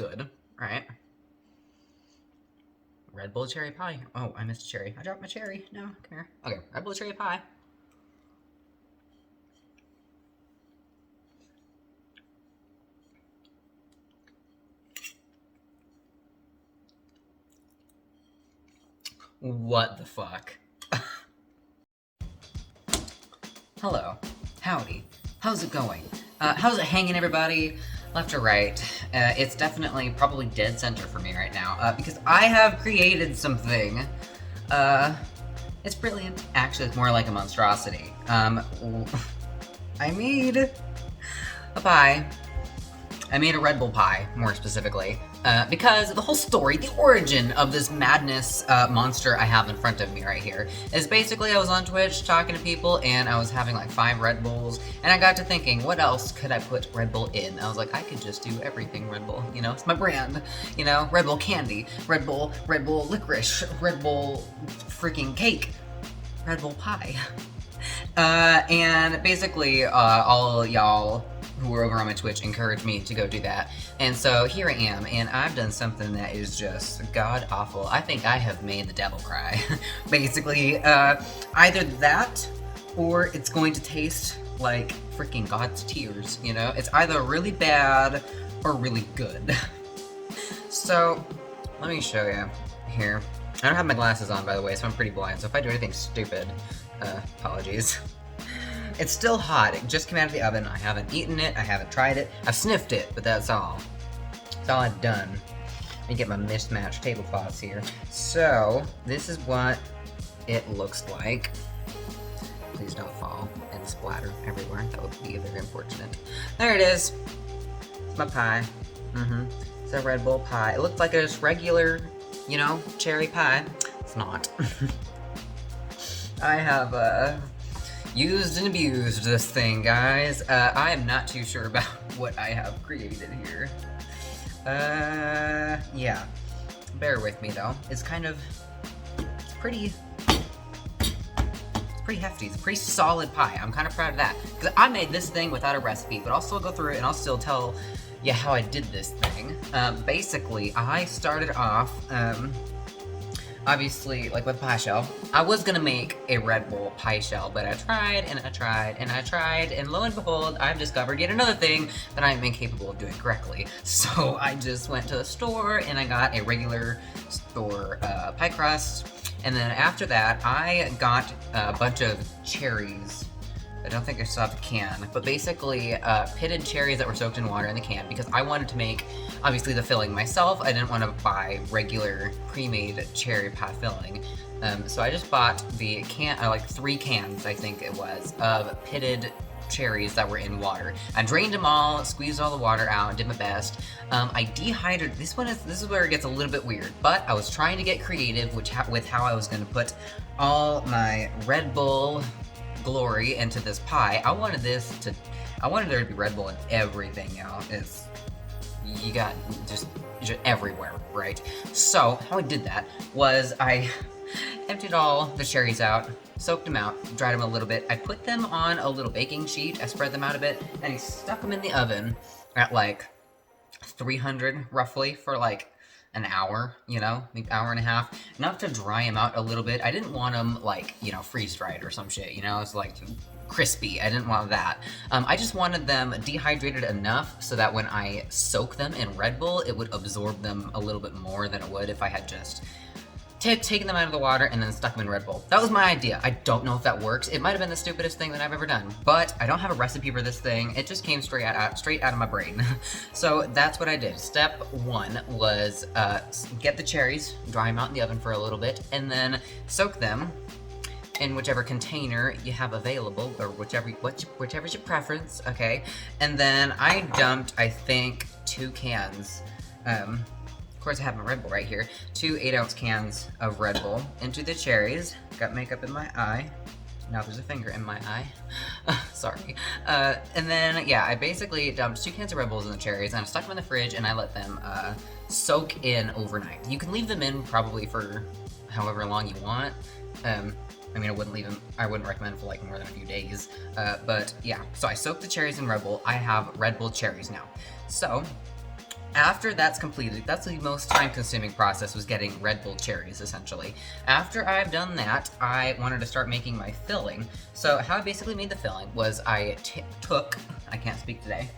good, right? Red Bull cherry pie. Oh, I missed a cherry. I dropped my cherry. No, come here. Okay, Red Bull cherry pie. What the fuck? Hello. Howdy. How's it going? How's it hanging, everybody? Left or right? It's definitely probably dead center for me right now, because I have created something. It's brilliant. Actually, it's more like a monstrosity. I made a pie. I made a Red Bull pie, more specifically, because the whole story, the origin of this madness monster I have in front of me right here, is basically I was on Twitch talking to people, and I was having like 5 Red Bulls, and I got to thinking, what else could I put Red Bull in? I was like, I could just do everything Red Bull, you know, it's my brand, you know, Red Bull candy, Red Bull licorice, Red Bull freaking cake, Red Bull pie. And basically, all y'all who were over on my Twitch encouraged me to go do that. And so here I am, and I've done something that is just god-awful. I think I have made the devil cry. Basically, either that, or it's going to taste like freaking God's tears, you know? It's either really bad or really good. So, let me show you here. I don't have my glasses on, by the way, so I'm pretty blind, so if I do anything stupid, apologies. It's still hot. It just came out of the oven. I haven't eaten it. I haven't tried it. I've sniffed it, but that's all. That's all I've done. Let me get my mismatched tablecloths here. So, this is what it looks like. Please don't fall and splatter everywhere. That would be very unfortunate. There it is. It's my pie. It's a Red Bull pie. It looks like a just regular, you know, cherry pie. It's not. I have, used and abused this thing, guys. I am not too sure about what I have created here. Yeah. Bear with me, though. It's kind of... It's pretty hefty. It's a pretty solid pie. I'm kind of proud of that. Because I made this thing without a recipe, but I'll still go through it and I'll still tell you how I did this thing. Basically, I started off, obviously, like with pie shell, I was gonna make a Red Bull pie shell, but I tried, and I tried, and I tried, and lo and behold, I've discovered yet another thing that I am incapable of doing correctly. So I just went to the store, and I got a regular store pie crust, and then after that, I got a bunch of cherries. I don't think I still have the can, but basically pitted cherries that were soaked in water in the can because I wanted to make, obviously, the filling myself. I didn't want to buy regular pre-made cherry pie filling. So I just bought the can, like 3 cans, I think it was, of pitted cherries that were in water. I drained them all, squeezed all the water out, did my best. I dehydrated, this is where it gets a little bit weird, but I was trying to get creative with how I was going to put all my Red Bull glory into this pie. I wanted there to be Red Bull in everything, y'all. You got just everywhere, right? So how I did that was I emptied all the cherries out, soaked them out, dried them a little bit. I put them on a little baking sheet. I spread them out a bit, and I stuck them in the oven at like 300 roughly for like an hour, you know, maybe hour and a half, enough to dry them out a little bit. I didn't want them like, you know, freeze-dried or some shit, you know, it's like crispy. I didn't want that. I just wanted them dehydrated enough so that when I soak them in Red Bull, it would absorb them a little bit more than it would if I had just taken them out of the water and then stuck them in Red Bull. That was my idea. I don't know if that works. It might have been the stupidest thing that I've ever done, but I don't have a recipe for this thing. It just came straight out of my brain. So that's what I did. Step 1 was get the cherries, dry them out in the oven for a little bit, and then soak them in whichever container you have available, or whichever's your preference, okay? And then I dumped, I think, 2 cans, of course I have my Red Bull right here, 2 8-ounce cans of Red Bull into the cherries. Got makeup in my eye. Now there's a finger in my eye. Sorry. And then, yeah, I basically dumped 2 cans of Red Bulls in the cherries, and I stuck them in the fridge, and I let them soak in overnight. You can leave them in probably for however long you want. I mean, I wouldn't recommend for like more than a few days. But yeah, so I soaked the cherries in Red Bull. I have Red Bull cherries now. So After that's completed, that's the most time-consuming process, was getting Red Bull cherries, essentially. After I've done that, I wanted to start making my filling. So how I basically made the filling was I took, I can't speak today,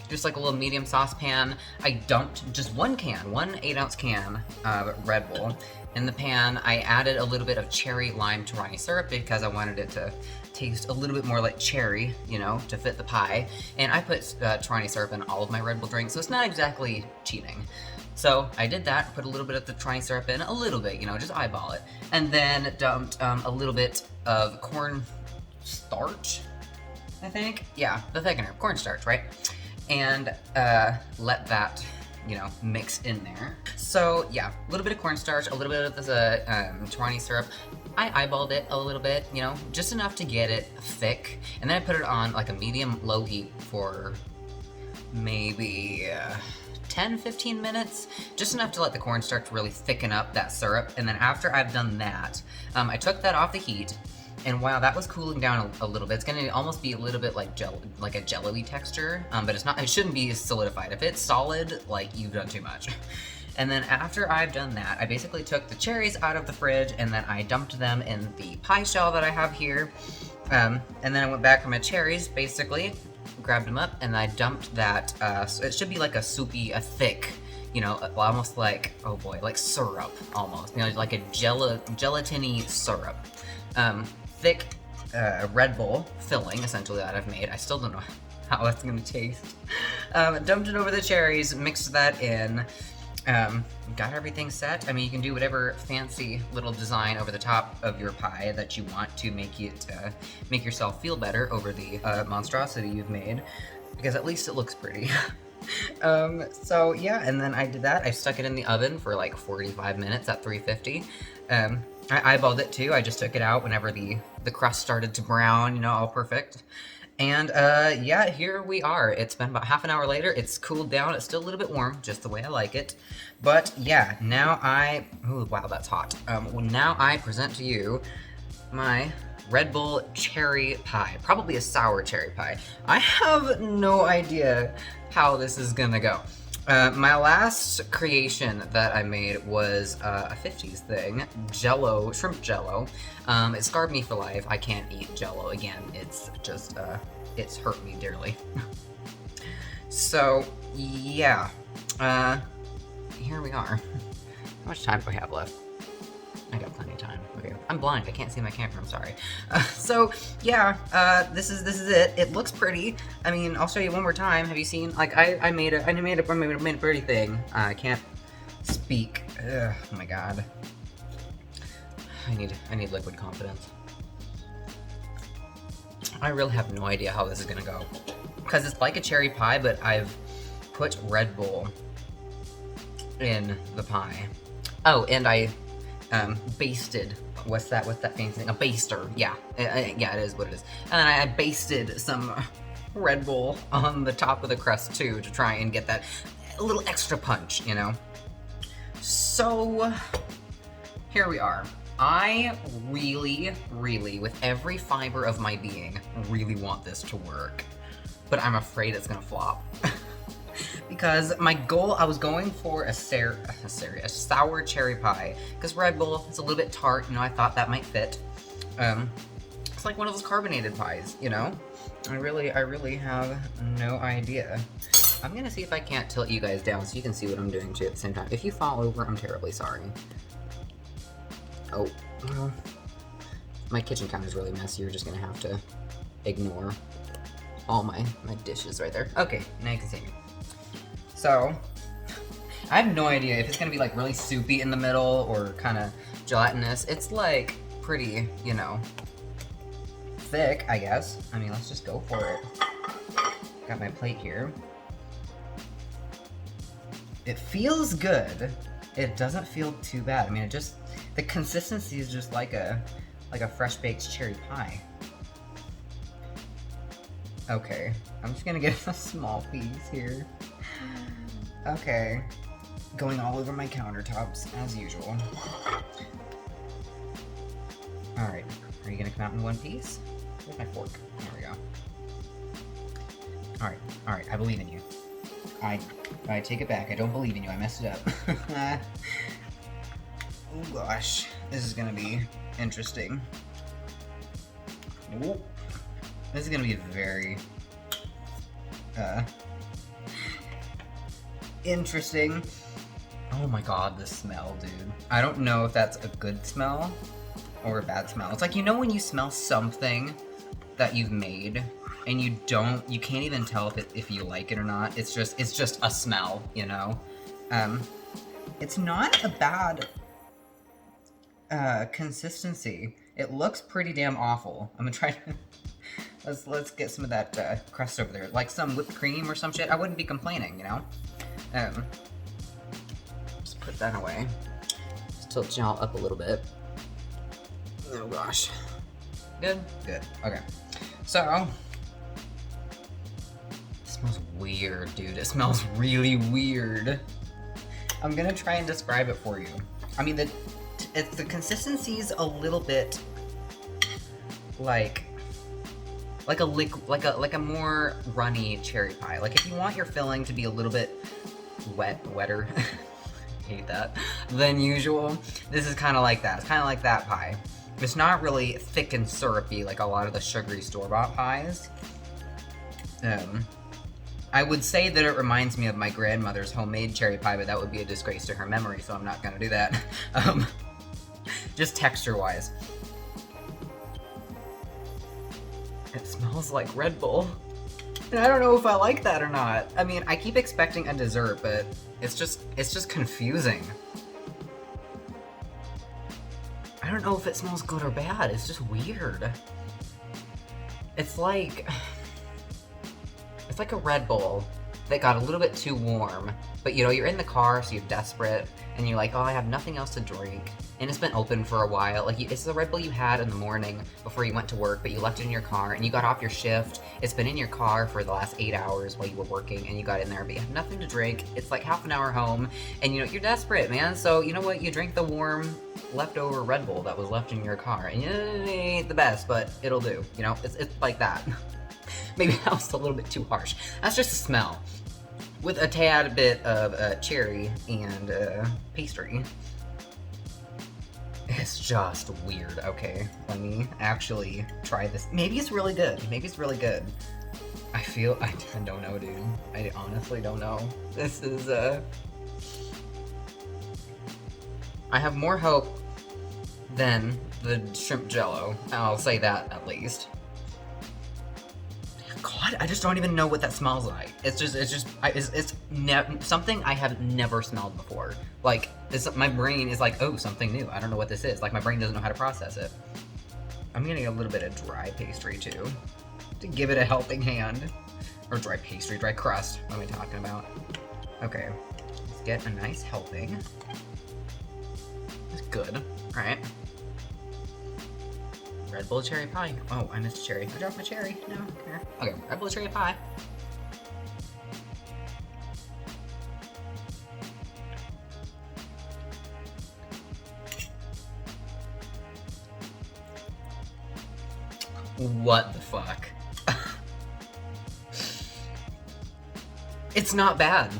just like a little medium saucepan. I dumped just one 8-ounce can of Red Bull in the pan. I added a little bit of cherry lime Torani syrup because I wanted it to taste a little bit more like cherry, you know, to fit the pie. And I put Torani syrup in all of my Red Bull drinks, so it's not exactly cheating. So I did that, put a little bit of the Torani syrup in, a little bit, you know, just eyeball it. And then dumped a little bit of corn starch, I think? Yeah, the thickener, cornstarch, right? And let that, you know, mix in there. So yeah, a little bit of cornstarch, a little bit of this Torani syrup. I eyeballed it a little bit, you know, just enough to get it thick. And then I put it on like a medium-low heat for maybe 10-15 minutes, just enough to let the cornstarch really thicken up that syrup. And then after I've done that, I took that off the heat. And while that was cooling down a little bit, it's gonna almost be a little bit like like a jello-y texture, but it's not. It shouldn't be solidified. If it's solid, like, you've done too much. And then after I've done that, I basically took the cherries out of the fridge and then I dumped them in the pie shell that I have here. And then I went back for my cherries, basically, grabbed them up, and I dumped that. So it should be like a soupy, a thick, you know, almost like, oh boy, like syrup, almost. You know, like a gelatiny syrup. Thick Red Bull filling, essentially, that I've made. I still don't know how that's gonna taste. Dumped it over the cherries, mixed that in, got everything set. I mean, you can do whatever fancy little design over the top of your pie that you want to make it, make yourself feel better over the monstrosity you've made, because at least it looks pretty. So yeah, and then I did that. I stuck it in the oven for like 45 minutes at 350. I eyeballed it too. I just took it out whenever the crust started to brown, you know, all perfect. And yeah, here we are. It's been about half an hour later. It's cooled down. It's still a little bit warm, just the way I like it. But yeah, now ooh, wow, that's hot. Well, now I present to you my Red Bull cherry pie, probably a sour cherry pie. I have no idea how this is gonna go. My last creation that I made was a 50s thing, Jello, shrimp Jello. It scarred me for life. I can't eat Jello again. It's just, it's hurt me dearly. So, yeah, here we are. How much time do I have left? I got plenty of time. Okay, I'm blind. I can't see my camera. I'm sorry. So yeah, this is it. It looks pretty. I mean, I'll show you one more time. Have you seen? Like, I made a pretty thing. I can't speak. Ugh, oh my god. I need liquid confidence. I really have no idea how this is gonna go, because it's like a cherry pie, but I've put Red Bull in the pie. Oh, and I basted, what's that fancy thing? A baster, yeah. Yeah, it is what it is. And then I basted some Red Bull on the top of the crust too, to try and get that a little extra punch, you know? So, here we are. I really, with every fiber of my being, really want this to work. But I'm afraid it's gonna flop. Because my goal, I was going for a sour cherry pie. Because Red Bull, it's a little bit tart, you know, I thought that might fit. It's like one of those carbonated pies, you know? I really have no idea. I'm gonna see if I can't tilt you guys down so you can see what I'm doing too at the same time. If you fall over, I'm terribly sorry. Oh, well, my kitchen counter is really messy. You're just gonna have to ignore all my dishes right there. Okay, now you can see me. So, I have no idea if it's gonna be like really soupy in the middle or kind of gelatinous. It's like pretty, you know, thick, I guess. I mean, let's just go for it. Got my plate here. It feels good. It doesn't feel too bad. I mean, it just, the consistency is just like a fresh baked cherry pie. Okay, I'm just gonna get a small piece here. Okay, going all over my countertops as usual. Alright, are you gonna come out in one piece? Where's my fork? There we go. Alright, I believe in you. I take it back. I don't believe in you. I messed it up. Oh gosh, this is gonna be interesting. Ooh. This is gonna be very interesting. Oh my god, the smell, dude. I don't know if that's a good smell or a bad smell. It's like, you know when you smell something that you've made and you can't even tell if you like it or not. It's just a smell, you know? It's not a bad consistency. It looks pretty damn awful. I'm gonna try to let's get some of that crust over there, like some whipped cream or some shit. I wouldn't be complaining, you know. Just put that away. Just tilt y'all up a little bit. Oh gosh. Good. Good. Okay. So it smells weird, dude. It smells really weird. I'm gonna try and describe it for you. I mean, the consistency's a little bit like a more runny cherry pie. Like if you want your filling to be a little bit wetter, hate that, than usual, this is kind of like that. It's kind of like that pie. It's not really thick and syrupy like a lot of the sugary store-bought pies. I would say that it reminds me of my grandmother's homemade cherry pie, but that would be a disgrace to her memory, so I'm not gonna do that. Just texture-wise. It smells like Red Bull. And I don't know if I like that or not. I mean, I keep expecting a dessert, but it's just confusing. I don't know if it smells good or bad. It's just weird. It's like a Red Bull that got a little bit too warm, but you know, you're in the car, so you're desperate, and you're like, oh, I have nothing else to drink, and it's been open for a while. Like, it's the Red Bull you had in the morning before you went to work, but you left it in your car, and you got off your shift. It's been in your car for the last 8 hours while you were working, and you got in there, but you have nothing to drink. It's like half an hour home, and you know, you're desperate, man. So, you know what? You drink the warm, leftover Red Bull that was left in your car, and it ain't the best, but it'll do. You know, it's like that. Maybe that was a little bit too harsh. That's just a smell, with a tad bit of cherry and pastry. It's just weird. Okay, let me actually try this. Maybe it's really good. Maybe it's really good. I don't know, dude. I honestly don't know. This is, I have more hope than the shrimp jello. I'll say that, at least. God, I just don't even know what that smells like. It's something I have never smelled before. Like, my brain is like, oh, something new. I don't know what this is. Like, my brain doesn't know how to process it. I'm getting a little bit of dry pastry, too, to give it a helping hand. Or dry pastry, dry crust. What am I talking about? Okay, let's get a nice helping. That's good. All right. Red Bull cherry pie. Oh, I missed a cherry. I dropped my cherry. No. Here. Okay, Red Bull cherry pie. What the fuck? It's not bad.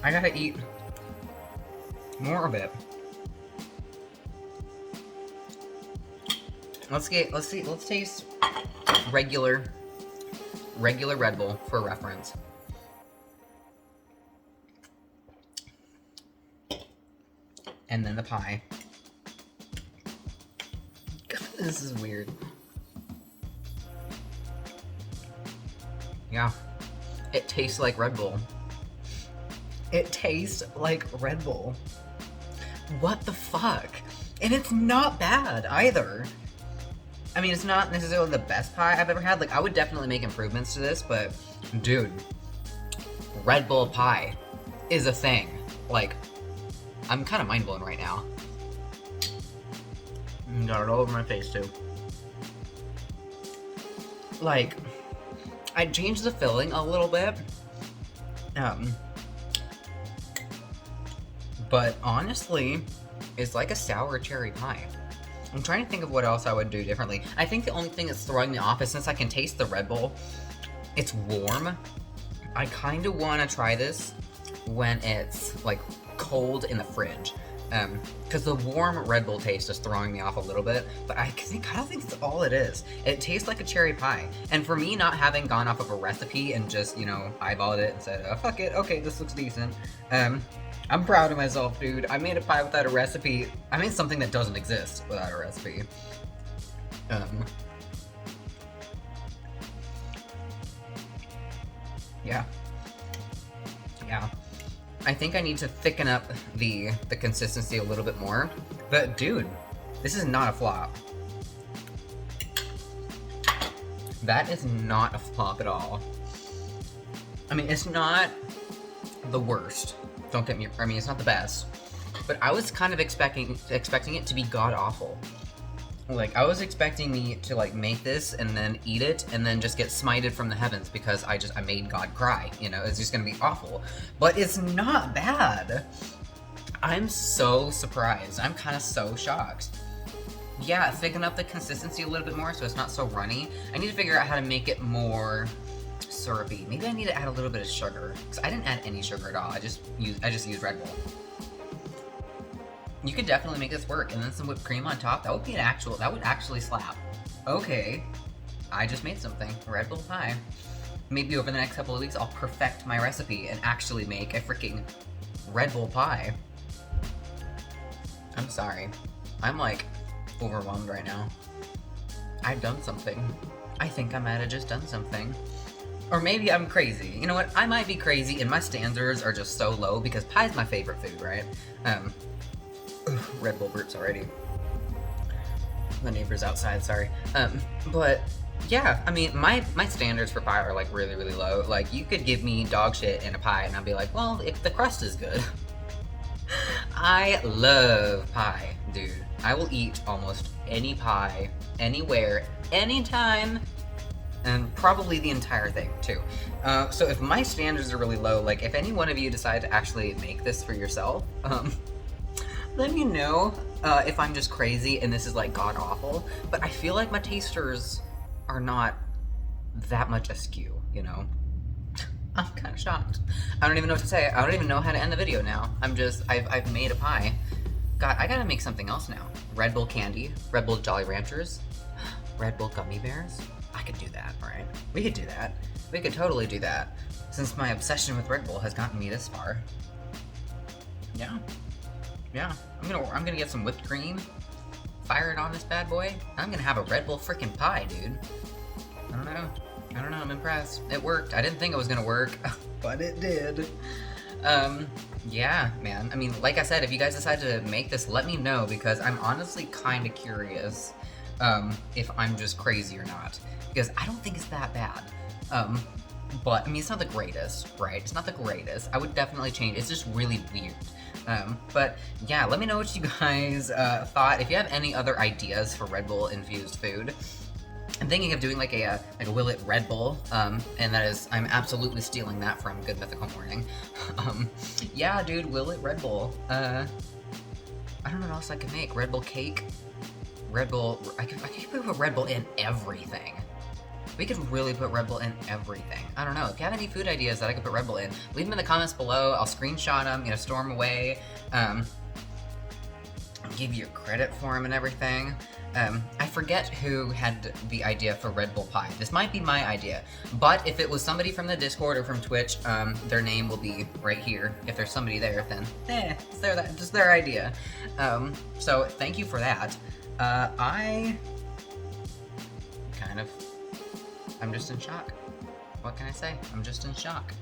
I gotta eat more of it. Let's taste regular Red Bull for reference. And then the pie. God, this is weird. Yeah, it tastes like Red Bull. It tastes like Red Bull. What the fuck? And it's not bad either. I mean, it's not necessarily the best pie I've ever had. Like, I would definitely make improvements to this, but dude, Red Bull pie is a thing. Like, I'm kind of mind blown right now. Got it all over my face too. Like, I changed the filling a little bit. But honestly, it's like a sour cherry pie. I'm trying to think of what else I would do differently. I think the only thing that's throwing me off is since I can taste the Red Bull, it's warm. I kind of want to try this when it's like cold in the fridge. Because the warm Red Bull taste is throwing me off a little bit, but I don't think that's all it is. It tastes like a cherry pie. And for me, not having gone off of a recipe and just, you know, eyeballed it and said, oh, fuck it, okay, this looks decent. I'm proud of myself, dude. I made a pie without a recipe. I made something that doesn't exist without a recipe. Yeah. I think I need to thicken up the consistency a little bit more. But dude, this is not a flop. That is not a flop at all. I mean, it's not the worst. Don't get me, I mean, it's not the best. But I was kind of expecting it to be god-awful. Like, I was expecting me to, like, make this and then eat it and then just get smited from the heavens because I made God cry, you know? It's just gonna be awful. But it's not bad. I'm so surprised. I'm kind of so shocked. Yeah, thicken up the consistency a little bit more so it's not so runny. I need to figure out how to make it more syrupy. Maybe I need to add a little bit of sugar, because I didn't add any sugar at all. I just used Red Bull. You could definitely make this work, and then some whipped cream on top. That would actually slap. Okay, I just made something. Red Bull pie. Maybe over the next couple of weeks, I'll perfect my recipe and actually make a freaking Red Bull pie. I'm sorry. I'm like overwhelmed right now. I've done something. I think I might have just done something. Or maybe I'm crazy. You know what? I might be crazy and my standards are just so low because pie's my favorite food, right? Red Bull burps already. The neighbor's outside, sorry. But yeah, I mean, my standards for pie are like really, really low. Like, you could give me dog shit in a pie and I'll be like, well, if the crust is good. I love pie, dude. I will eat almost any pie, anywhere, anytime, and probably the entire thing, too. So if my standards are really low, like, if any one of you decide to actually make this for yourself, let me know if I'm just crazy and this is, like, god-awful. But I feel like my tasters are not that much askew, you know? I'm kind of shocked. I don't even know what to say. I don't even know how to end the video now. I've made a pie. God, I gotta make something else now. Red Bull candy, Red Bull Jolly Ranchers, Red Bull gummy bears. I could do that, right? We could do that. We could totally do that. Since my obsession with Red Bull has gotten me this far. Yeah. I'm gonna get some whipped cream, fire it on this bad boy. I'm gonna have a Red Bull freaking pie, dude. I don't know, I'm impressed. It worked. I didn't think it was gonna work, but it did. Yeah, man. I mean, like I said, if you guys decide to make this, let me know, because I'm honestly kind of curious if I'm just crazy or not, because I don't think it's that bad. But, I mean, it's not the greatest, right? It's not the greatest. I would definitely change. It's just really weird. But, yeah, let me know what you guys thought. If you have any other ideas for Red Bull infused food, I'm thinking of doing like a Will It Red Bull, and that is, I'm absolutely stealing that from Good Mythical Morning. Yeah, dude, Will It Red Bull. I don't know what else I could make. Red Bull cake, Red Bull. I could put Red Bull in everything. We could really put Red Bull in everything. I don't know. If you have any food ideas that I could put Red Bull in, leave them in the comments below. I'll screenshot them, you know, store them away. Give you credit for them and everything. I forget who had the idea for Red Bull pie. This might be my idea, but if it was somebody from the Discord or from Twitch, their name will be right here. If there's somebody there, then it's just their idea. So thank you for that. I'm just in shock. What can I say? I'm just in shock.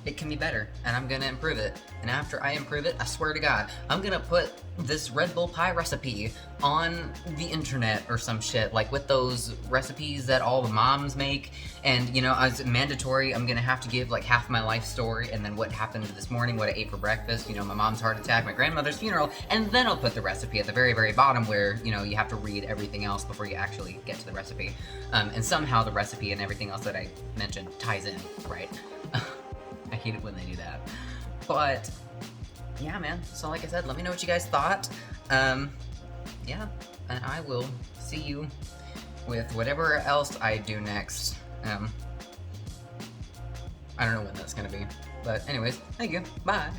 It can be better, and I'm gonna improve it. And after I improve it, I swear to God, I'm gonna put this Red Bull pie recipe on the internet or some shit, like with those recipes that all the moms make. And, you know, as mandatory, I'm gonna have to give like half my life story, and then what happened this morning, what I ate for breakfast, you know, my mom's heart attack, my grandmother's funeral, and then I'll put the recipe at the very, very bottom where, you know, you have to read everything else before you actually get to the recipe. And somehow the recipe and everything else that I mentioned ties in, right? I hate it when they do that. But, yeah, man. So, like I said, let me know what you guys thought. Yeah, and I will see you with whatever else I do next. I don't know when that's gonna be. But anyways, thank you. Bye.